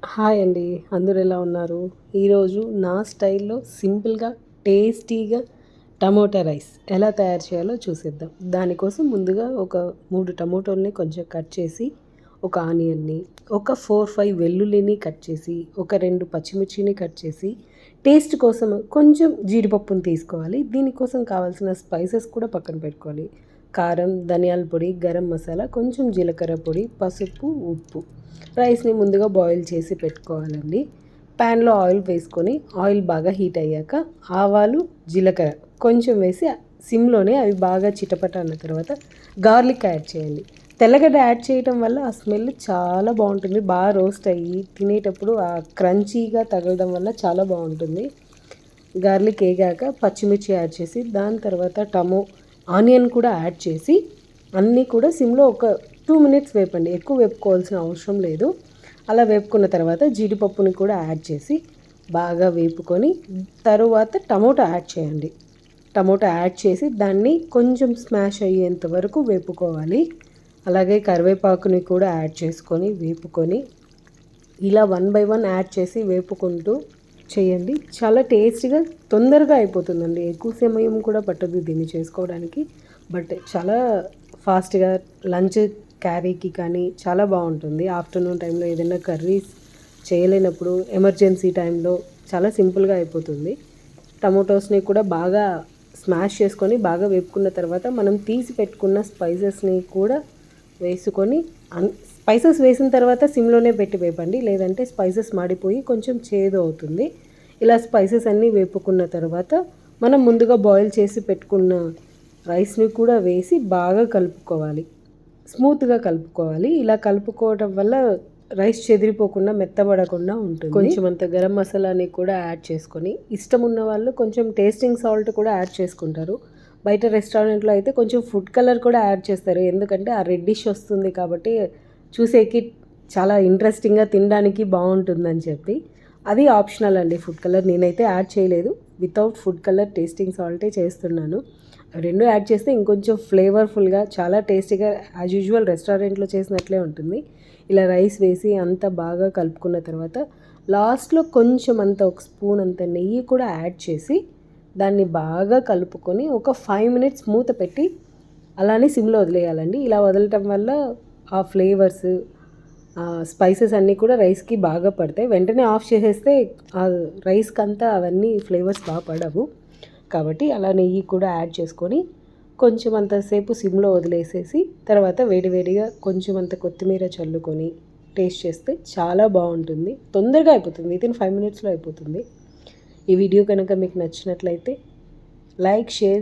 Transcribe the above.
Hi అండి. అందరూ ఎలా ఉన్నారు? ఈరోజు నా స్టైల్‌లో సింపుల్‌గా, టేస్టీగా టమోటా రైస్ ఎలా తయారు చేయాలో చూసేద్దాం. దానికోసం ముందుగా ఒక 3 టమోటోల్ని కొంచెం కట్ చేసి, ఒక ఆనియన్‌ని, ఒక 4, 5 వెల్లుల్లిని కట్ చేసి, ఒక 2 పచ్చిమిర్చిని కట్ చేసి, టేస్ట్ కోసం కొంచెం జీడిపప్పుని తీసుకోవాలి. దీనికోసం కావాల్సిన స్పైసెస్ కూడా పక్కన పెట్టుకోవాలి. కారం, ధనియాల పొడి, గరం మసాలా, కొంచెం జీలకర్ర పొడి, పసుపు, ఉప్పు. రైస్ని ముందుగా బాయిల్ చేసి పెట్టుకోవాలండి. ప్యాన్లో ఆయిల్ వేసుకొని ఆయిల్ బాగా హీట్ అయ్యాక ఆవాలు, జీలకర్ర కొంచెం వేసి సిమ్లోనే అవి బాగా చిటపట అన్న తర్వాత గార్లిక్ యాడ్ చేయండి. తెల్లగడ్డ యాడ్ చేయటం వల్ల ఆ స్మెల్ చాలా బాగుంటుంది. బాగా రోస్ట్ అయ్యి తినేటప్పుడు ఆ క్రంచీగా తగలడం వల్ల చాలా బాగుంటుంది. గార్లిక్ వేగాక పచ్చిమిర్చి యాడ్ చేసి దాని తర్వాత ఆనియన్ కూడా యాడ్ చేసి అన్నీ కూడా సిమ్లో ఒక 2 మినిట్స్ వేపండి. ఎక్కువ వేపుకోవాల్సిన అవసరం లేదు. అలా వేపుకున్న తర్వాత జీడిపప్పుని కూడా యాడ్ చేసి బాగా వేపుకొని తరువాత టమోటా యాడ్ చేయండి. టమోటా యాడ్ చేసి దాన్ని కొంచెం స్మాష్ అయ్యేంత వరకు వేపుకోవాలి. అలాగే కరివేపాకుని కూడా యాడ్ చేసుకొని వేపుకొని ఇలా 1 బై 1 యాడ్ చేసి వేపుకుంటూ చేయండి. చాలా టేస్టీగా తొందరగా అయిపోతుందండి. ఎక్కువ సమయం కూడా పట్టదు దీన్ని చేసుకోవడానికి. బట్ చాలా ఫాస్ట్గా లంచ్ క్యారీకి కానీ చాలా బాగుంటుంది. ఆఫ్టర్నూన్ టైంలో ఏదైనా కర్రీస్ చేయలేనప్పుడు ఎమర్జెన్సీ టైంలో చాలా సింపుల్గా అయిపోతుంది. టమోటోస్ని కూడా బాగా స్మాష్ చేసుకొని బాగా వేపుకున్న తర్వాత మనం తీసి పెట్టుకున్న స్పైసెస్ని కూడా వేసుకొని స్పైసెస్ వేసిన తర్వాత సిమ్లోనే పెట్టి వేపండి. లేదంటే స్పైసెస్ మాడిపోయి కొంచెం చేదు అవుతుంది. ఇలా స్పైసెస్ అన్నీ వేపుకున్న తర్వాత మనం ముందుగా బాయిల్ చేసి పెట్టుకున్న రైస్ని కూడా వేసి బాగా కలుపుకోవాలి. స్మూత్గా కలుపుకోవాలి. ఇలా కలుపుకోవడం వల్ల రైస్ చెదిరిపోకుండా మెత్తబడకుండా ఉంటుంది. కొంచెం అంత గరం మసాలాని కూడా యాడ్ చేసుకొని ఇష్టం ఉన్న వాళ్ళు కొంచెం టేస్టింగ్ సాల్ట్ కూడా యాడ్ చేసుకుంటారు. బయట రెస్టారెంట్లో అయితే కొంచెం ఫుడ్ కలర్ కూడా యాడ్ చేస్తారు. ఎందుకంటే ఆ రెడ్డిష్ వస్తుంది కాబట్టి చూసేకి చాలా ఇంట్రెస్టింగ్గా తినడానికి బాగుంటుందని చెప్పి. అది ఆప్షనల్ అండి ఫుడ్ కలర్. నేనైతే యాడ్ చేయలేదు. వితౌట్ ఫుడ్ కలర్ టేస్టింగ్ సాల్టే చేస్తున్నాను. రెండు యాడ్ చేస్తే ఇంకొంచెం ఫ్లేవర్ఫుల్గా చాలా టేస్టీగా యాజ్ యూజువల్ రెస్టారెంట్లో చేసినట్లే ఉంటుంది. ఇలా రైస్ వేసి అంతా బాగా కలుపుకున్న తర్వాత లాస్ట్లో కొంచెం అంత ఒక స్పూన్ అంత నెయ్యి కూడా యాడ్ చేసి దాన్ని బాగా కలుపుకొని ఒక 5 మినిట్స్ మూత పెట్టి అలానే సిమ్లో వదిలేయాలండి. ఇలా వదలటం వల్ల ఆ ఫ్లేవర్స్ స్పైసెస్ అన్నీ కూడా రైస్కి బాగా పడతాయి. వెంటనే ఆఫ్ చేసేస్తే ఆ రైస్కి అంతా అవన్నీ ఫ్లేవర్స్ బాగా పడవు. కాబట్టి అలా నెయ్యి కూడా యాడ్ చేసుకొని కొంచెం అంతసేపు సిమ్లో వదిలేసేసి తర్వాత వేడివేడిగా కొంచెం అంత కొత్తిమీర చల్లుకొని టేస్ట్ చేస్తే చాలా బాగుంటుంది. తొందరగా అయిపోతుంది. వితిన్ 5 మినిట్స్లో అయిపోతుంది. ఈ వీడియో కనుక మీకు నచ్చినట్లయితే లైక్, షేర్